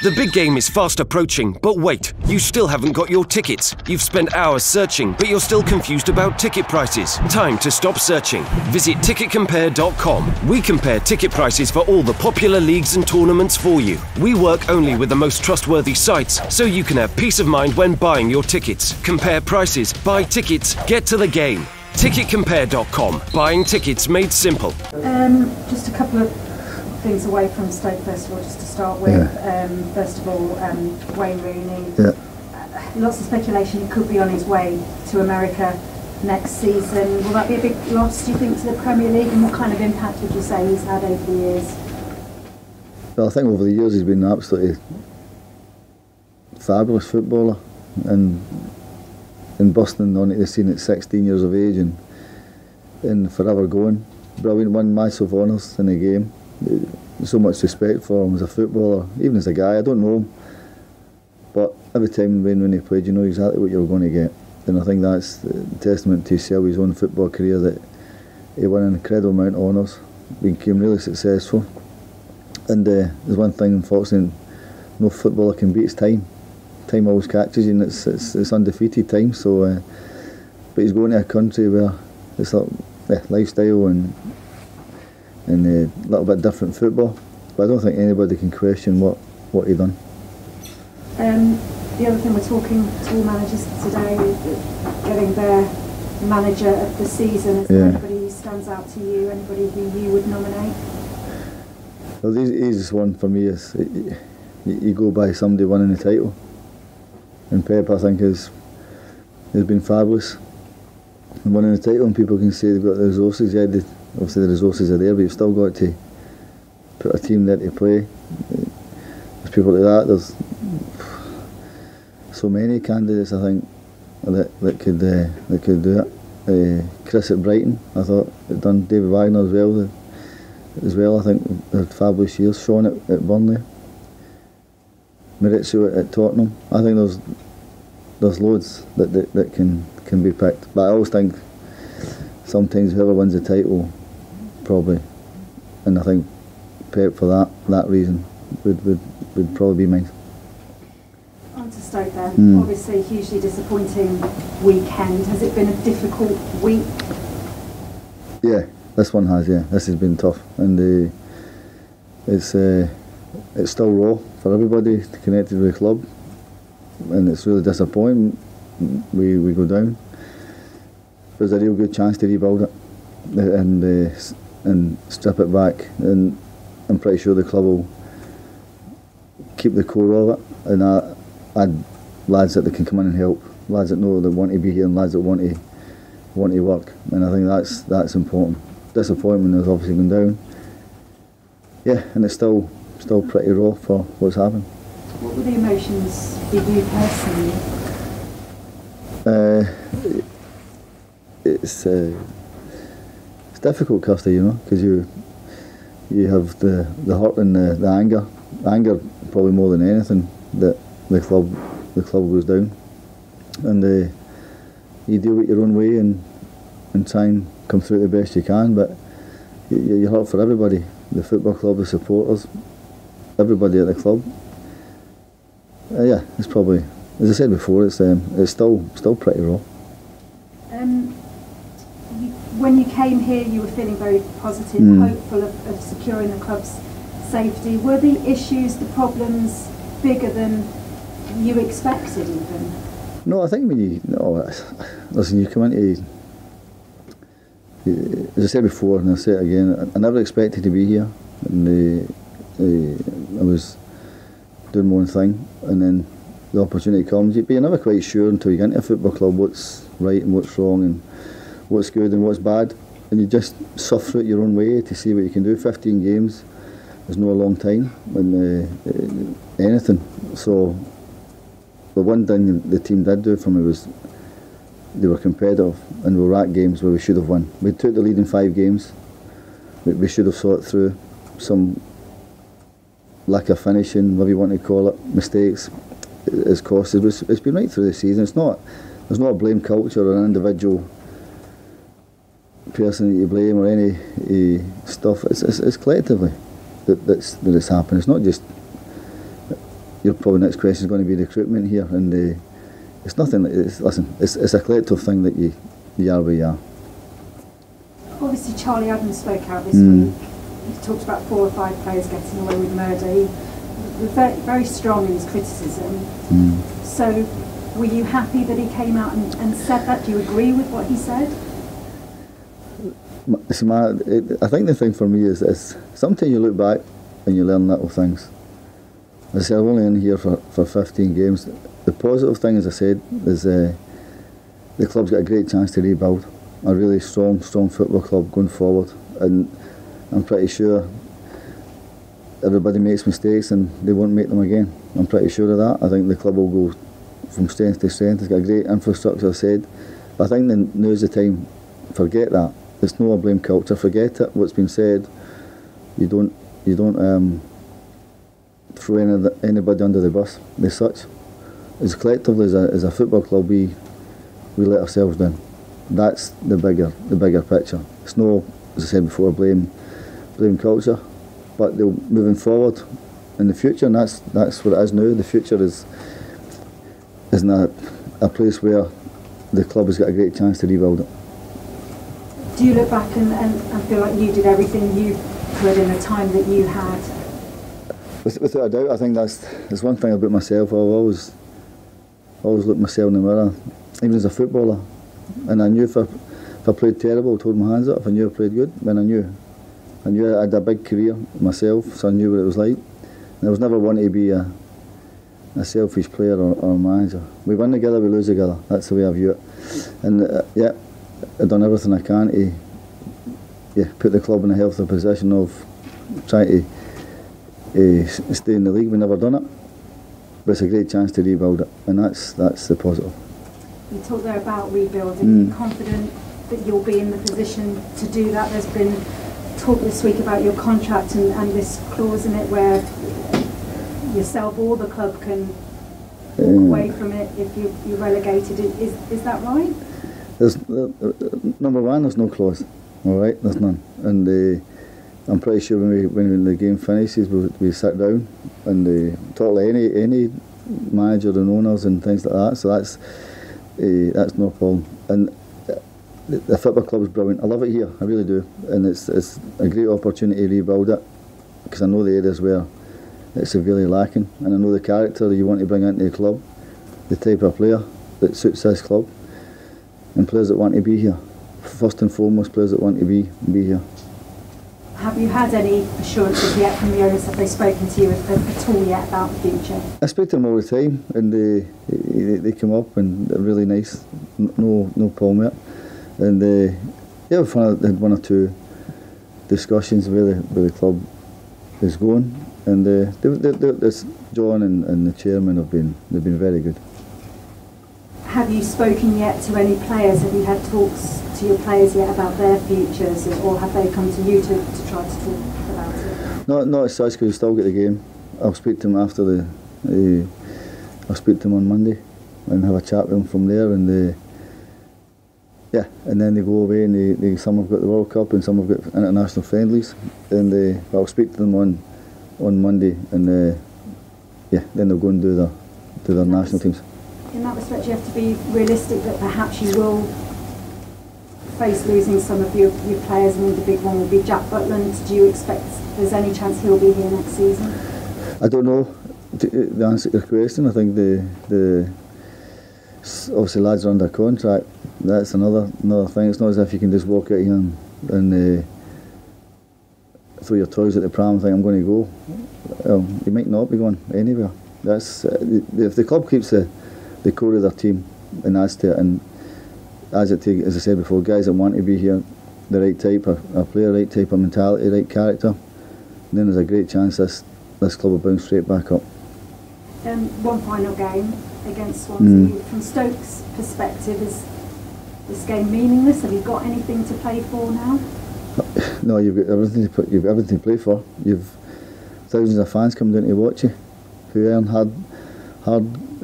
The big game is fast approaching, but wait, you still haven't got your tickets. You've spent hours searching, but you're still confused about ticket prices. Time to stop searching. Visit ticketcompare.com. We compare ticket prices for all the popular leagues and tournaments for you. We work only with the most trustworthy sites, so you can have peace of mind when buying your tickets. Compare prices, buy tickets, get to the game. Ticketcompare.com. Buying tickets made simple. Just a couple of things away from Stoke Festival, just to start with. First of all, Wayne Rooney. Lots of speculation he could be on his way to America next season. Will that be a big loss, do you think, to the Premier League? And what kind of impact would you say he's had over the years? Well, I think over the years he's been an absolutely fabulous footballer, and busting onto the scene at 16 years of age and forever going. Brilliant, won massive honours in the game. So much respect for him as a footballer, even as a guy. I don't know him, but every time when he played, you know exactly what you're going to get. And I think that's a testament to his own football career, that he won an incredible amount of honours, became really successful. And there's one thing, unfortunately, no footballer can beat his time. Time always catches you, and it's undefeated time. So, but he's going to a country where it's like lifestyle and a little bit different football. But I don't think anybody can question what he done. The other thing, we're talking to all managers today, getting their manager of the season. Is there anybody who stands out to you? Anybody who you would nominate? Well, the easiest one for me is you go by somebody winning the title. And Pep, I think, has been fabulous in winning the title, and people can say they've got the resources. Yeah, obviously the resources are there, but you've still got to put a team there to play. There's people like that. There's so many candidates, I think, that could do it. Chris at Brighton, I thought, had done. David Wagner as well. I think they had fabulous years. Sean at Burnley. Maurizio at Tottenham. I think there's loads that can be picked. But I always think sometimes whoever wins the title, probably, and I think Pep for that reason would probably be mine. On to Stoke then. Obviously, hugely disappointing weekend. Has it been a difficult week? Yeah, this one has. Yeah, this has been tough, and it's still raw for everybody connected with the club, and it's really disappointing. We go down. There's a real good chance to rebuild it and strip it back, and I'm pretty sure the club will keep the core of it, and add lads that they can come in and help, lads that know they want to be here, and lads that want to work, and I think that's important. Disappointment has obviously gone down. Yeah, and it's still pretty raw for what's happened. What were the emotions for you personally? It's difficult, Kirsty, you know, because you have the hurt and the anger probably more than anything, that the club goes down, and you do it your own way and try and come through it the best you can, but you hurt for everybody, the football club, the supporters, everybody at the club. Yeah, it's probably, as I said before, it's still pretty raw. When you came here, you were feeling very positive, hopeful of securing the club's safety. Were the issues, the problems, bigger than you expected even? No, I think listen, you come into, as I said before, and I'll say it again, I never expected to be here, and I was doing my own thing, and then the opportunity comes, but you're never quite sure until you get into a football club what's right and what's wrong and what's good and what's bad, and you just suffer it your own way to see what you can do. 15 games is not a long time in anything, so the one thing the team did do for me was they were competitive, and we were at games where we should have won. We took the lead in 5 games, we should have saw it through. Some lack of finishing, whatever you want to call it, mistakes, has cost us. It's been right through the season. There's not a blame culture or an individual person that you blame or any stuff. It's collectively that it's happened. It's not just your probably next question is going to be recruitment here, and it's nothing. It's a collective thing that you are where you are. Obviously, Charlie Adams spoke out this week. He talked about 4 or 5 players getting away with murder. He was very, very strong in his criticism. So, were you happy that he came out and said that? Do you agree with what he said? I think the thing for me is sometimes you look back and you learn little things. As I said, I'm only in here for 15 games. The positive thing, as I said, is the club's got a great chance to rebuild. A really strong football club going forward, and I'm pretty sure everybody makes mistakes and they won't make them again. I'm pretty sure of that. I think the club will go from strength to strength. It's got a great infrastructure, I said. But I think now's the time. Forget that. It's no a blame culture. Forget it. What's been said. You don't throw anybody under the bus. As such, as collectively as a football club, we let ourselves down. That's the bigger picture. It's no, as I said before, blame culture, but they're moving forward in the future, and that's what it is now. The future isn't a place where the club has got a great chance to rebuild it. Do you look back and feel like you did everything you could in the time that you had? Without a doubt, I think that's one thing about myself. I've always looked myself in the mirror, even as a footballer. And I knew if I played terrible, I would hold my hands up. If I knew I played good, then I knew I had a big career myself, so I knew what it was like. And I was never one to be a selfish player or manager. We win together, we lose together. That's the way I view it. And I've done everything I can to put the club in a healthy position of trying to stay in the league. We've never done it, but it's a great chance to rebuild it, and that's the positive. You talk there about rebuilding. Are you confident that you'll be in the position to do that? There's been talk this week about your contract and this clause in it where yourself or the club can walk away from it if you're relegated. Is that right? There's number one, there's no clause. All right, there's none. And I'm pretty sure when the game finishes, we sit down and talk to any manager and owners and things like that. So that's no problem. And the football club is brilliant. I love it here, I really do. And it's a great opportunity to rebuild it, because I know the areas where it's severely lacking, and I know the character that you want to bring into the club, the type of player that suits this club, and players that want to be here. First and foremost, players that want to be here. Have you had any assurances yet from the owners? Have they spoken to you at all yet about the future? I speak to them all the time, and they come up and they're really nice. No problem with it. And we've had 1 or 2 discussions where the club is going, and this John and the chairman they've been very good. Have you spoken yet to any players? Have you had talks to your players yet about their futures, or have they come to you to try to talk about it? Not as such, because we still get the game. I'll speak to them after I'll speak to them on Monday and have a chat with them from there, and and then they go away and some have got the World Cup and some have got international friendlies, and I'll speak to them on Monday, and then they'll go and do their national teams. In that respect, you have to be realistic that perhaps you will face losing some of your players. I mean, the big one will be Jack Butland. Do you expect there's any chance he'll be here next season? I don't know. The answer to your question, I think the obviously lads are under contract. That's another thing. It's not as if you can just walk out here and throw your toys at the pram and think I'm going to go. You might not be going anywhere. That's if the club keeps the core of their team and adds to it, and as I said before, guys that want to be here, the right type of player, right type of mentality, right character, then there's a great chance this club will bounce straight back up. One final game against Swansea. From Stoke's perspective, is this game meaningless? Have you got anything to play for now? No, you've got everything to play for. You've thousands of fans come down to watch you, who earn hard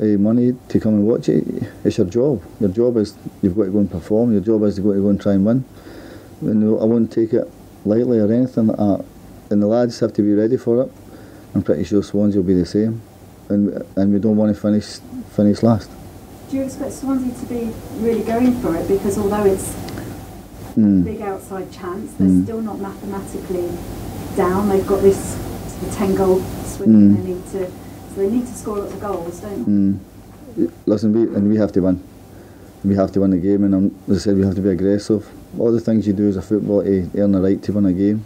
money to come and watch it. It's your job. Your job is you've got to go and perform. Your job is to go and try and win. And I won't take it lightly or anything like that. And the lads have to be ready for it. I'm pretty sure Swansea will be the same. and we don't want to finish last. Do you expect Swansea to be really going for it? Because although it's a big outside chance, they're still not mathematically down. They've got this sort of 10-goal swing, and they need to score lots of goals, don't they? Listen, we have to win. We have to win the game, and as I said, we have to be aggressive. All the things you do as a footballer to earn the right to win a game,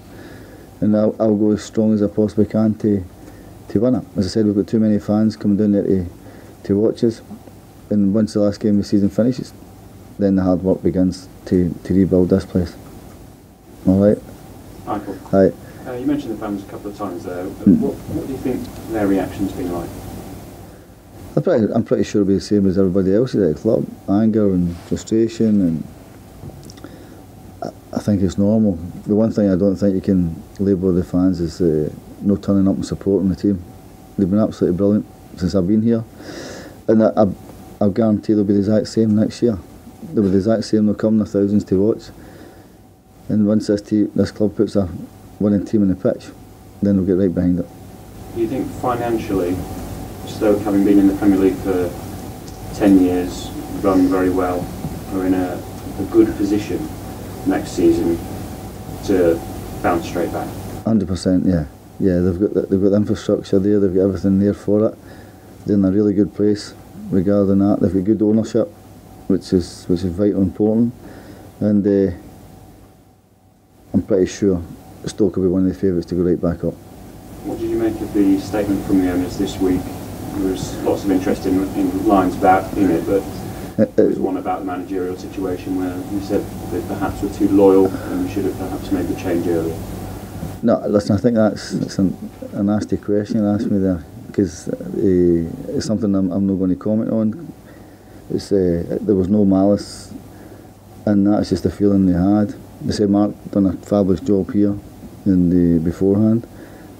and I'll go as strong as I possibly can to win it. As I said, we've got too many fans coming down there to watch us, and once the last game of the season finishes, then the hard work begins to rebuild this place. All right. Hi, Paul. Hi. You mentioned the fans a couple of times there. What do you think their reaction's been like? I'm pretty sure it'll be the same as everybody else at the club. Anger and frustration, and I think it's normal. The one thing I don't think you can label the fans is no turning up and supporting the team. They've been absolutely brilliant since I've been here, and I'll guarantee they'll be the exact same next year. They'll be the exact same. They'll come in their thousands to watch, and once this club puts a winning team on the pitch, then they'll get right behind it. Do you think financially, Stoke, having been in the Premier League for 10 years, run very well, are in a good position next season to bounce straight back? 100%, yeah. Yeah, they've got the infrastructure there. They've got everything there for it. They're in a really good place regarding that. They've got good ownership, which is vital important, and I'm pretty sure Stoke will be one of the favourites to go right back up. What did you make of the statement from the owners this week? There was lots of interest in lines about in it, but there was one about the managerial situation where you said they perhaps were too loyal and we should have perhaps made the change earlier. No, listen, I think that's a nasty question you asked me there, because it's something I'm not going to comment on. There was no malice, and that's just the feeling they had. They said Mark done a fabulous job here beforehand,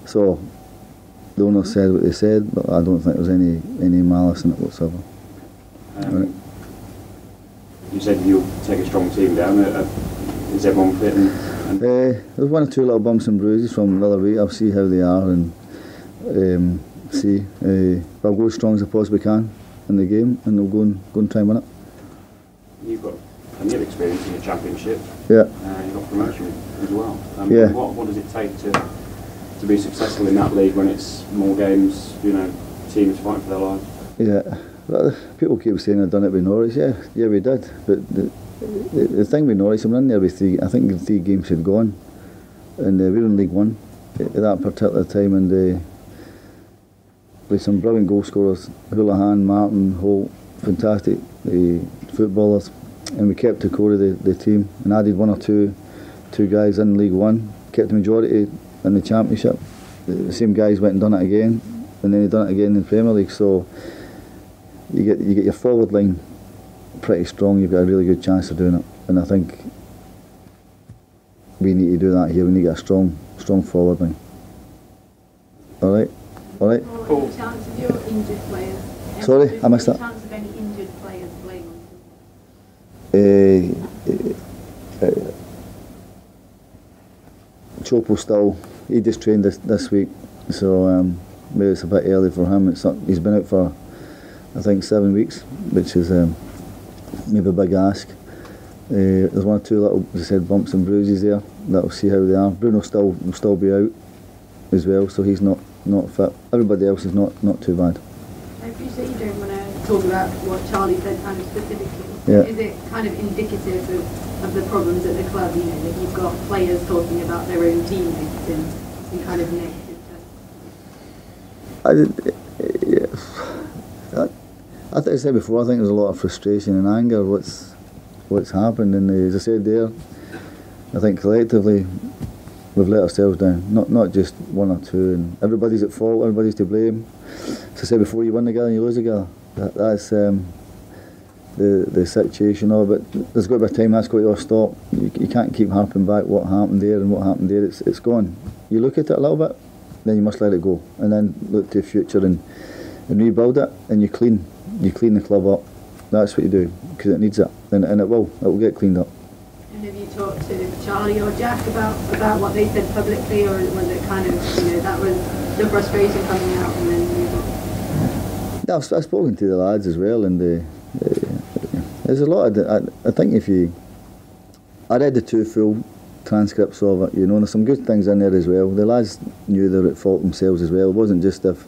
so the owner said what they said, but I don't think there was any malice in it whatsoever. Right. You said you'll take a strong team down. Is everyone fit? There's one or two little bumps and bruises from the other week. I'll see how they are and see. But I'll go as strong as I possibly can in the game, and I'll go and try and win it. You've got plenty of experience in the Championship. Yeah. You've got promotion as well. Yeah. What does it take to be successful in that league when it's more games, teams fighting for their lives? Yeah. Well, people keep saying I've done it with Norwich. Yeah, we did. But the thing with Norwich, I'm in there with I think the 3 games had gone, and we were in League One at that particular time, and with some brilliant goal scorers, Houlihan, Martin, Holt, fantastic footballers, and we kept the core of the team and added 1 or 2 guys in League One, kept the majority in the Championship. The same guys went and done it again, and then they done it again in the Premier League. So you get your forward line pretty strong. You've got a really good chance of doing it, and I think we need to do that here. We need to get a strong forward line. All right. Paul, any chance of your injured players? Sorry, I missed that. Any chance of any injured players playing? Chopo still, he just trained this week, so maybe it's a bit early for him. He's been out for, I think, 7 weeks, which is maybe a big ask. There's 1 or 2 little, as I said, bumps and bruises there. That'll see how they are. Bruno will still be out as well, so he's not fit. Everybody else is not too bad. I appreciate you don't want to talk about what Charlie said kind of specifically. Yeah. Is it kind of indicative of the problems at the club, that you've got players talking about their own teammates in kind of negative terms? As I said before, I think there's a lot of frustration and anger what's happened, and as I said there, I think collectively we've let ourselves down. Not just 1 or 2, and everybody's at fault, everybody's to blame. As I said before, you win together and you lose together. That's the situation of it. There's got to be a time that's got to stop. You can't keep harping back what happened there and what happened there. It's gone. You look at it a little bit, then you must let it go, and then look to the future and rebuild it, and you clean the club up. That's what you do, because it needs it, and it will get cleaned up. And have you talked to Charlie or Jack about what they said publicly, or was it kind of, that was the frustration coming out and then move on? I've spoken to the lads as well, and there's a lot of. I think I read the 2 full transcripts of it, you know, and there's some good things in there as well. The lads knew they were at fault themselves as well. It wasn't just if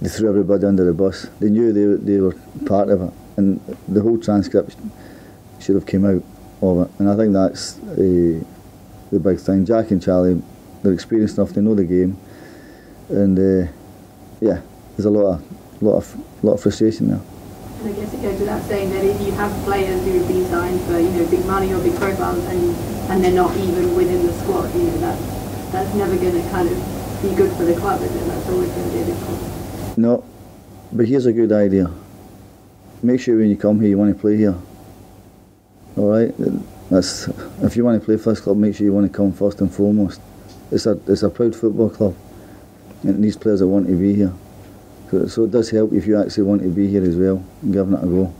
they threw everybody under the bus. They knew they were part of it, and the whole transcript should have came out of it. And I think that's the big thing. Jack and Charlie, they're experienced enough to know the game, and yeah, there's a lot of frustration there. And I guess it goes without saying that if you have players who have been signed for, you know, big money or big profiles, and they're not even within the squad, you know, that's never going to kind of be good for the club, is it? That's always going to be a big problem. No, but here's a good idea. Make sure when you come here you want to play here. All right, that's if you want to play for this club, make sure you want to come first and foremost. It's a proud football club, and it needs players that want to be here. So it does help if you actually want to be here as well and giving it a go.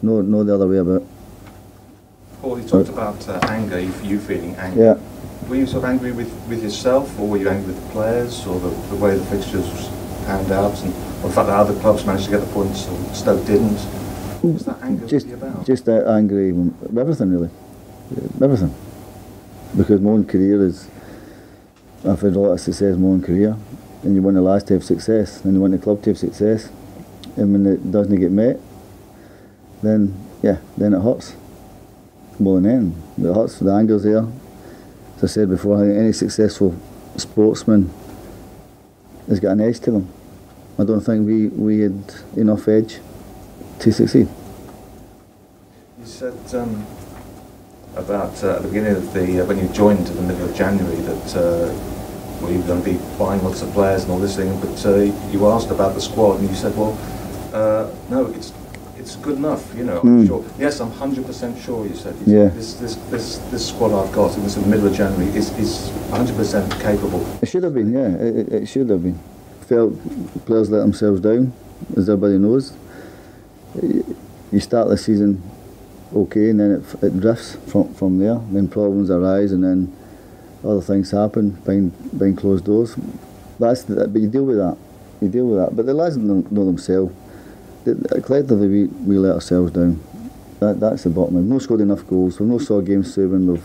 No the other way about. Paul, you talked about anger, you feeling angry. Yeah. Were you sort of angry with yourself, or were you angry with the players, or the way the fixtures panned out, and or the fact that other clubs managed to get the points and Stoke didn't? What was that anger really about? Just angry with everything, really. Everything. Because my own career I've had a lot of success in my own career. And you want the lads to have success, and you want the club to have success, and when it doesn't get met, then it hurts more than anything. It hurts. The anger's there. As I said before, I think any successful sportsman has got an edge to them. I don't think we had enough edge to succeed. You said about at the beginning of when you joined in the middle of January that. Well, you're going to be buying lots of players and all this thing, but you asked about the squad and you said, well, no, it's good enough, you know. I'm sure. Yes, I'm 100% sure. You said, this squad I've got, it was in the middle of January, is 100% capable. It should have been, yeah. It should have been. Felt players let themselves down, as everybody knows. You start the season okay, and then it drifts from there. Then problems arise, and then other things happen behind closed doors. But you deal with that. But the lads know themselves. Collectively, we let ourselves down. That's the bottom line. We've not scored enough goals. We've not saw games through when we've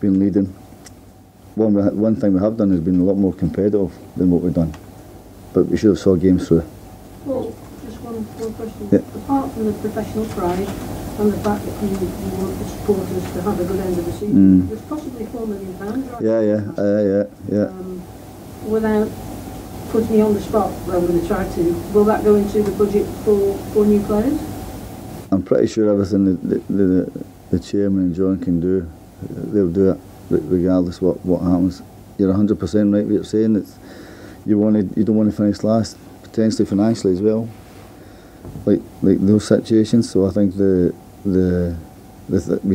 been leading. One thing we have done is been a lot more competitive than what we've done. But we should have saw games through. Well, just one question. Yeah. Apart from the professional pride and the fact that you want the supporters to have a good end of the season, there's possibly £4 million, right? Yeah. Without putting you on the spot, well, I'm going to try to, will that go into the budget for new players? I'm pretty sure everything that the chairman and John can do, they'll do it regardless what happens. You're 100% right what you're saying. That you don't want to finish last, potentially financially as well, like those situations. So I think we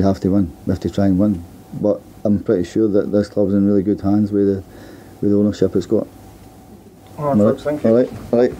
have to win. We have to try and win. But I'm pretty sure that this club's in really good hands with the ownership it's got. All right, folks, thank you. All right.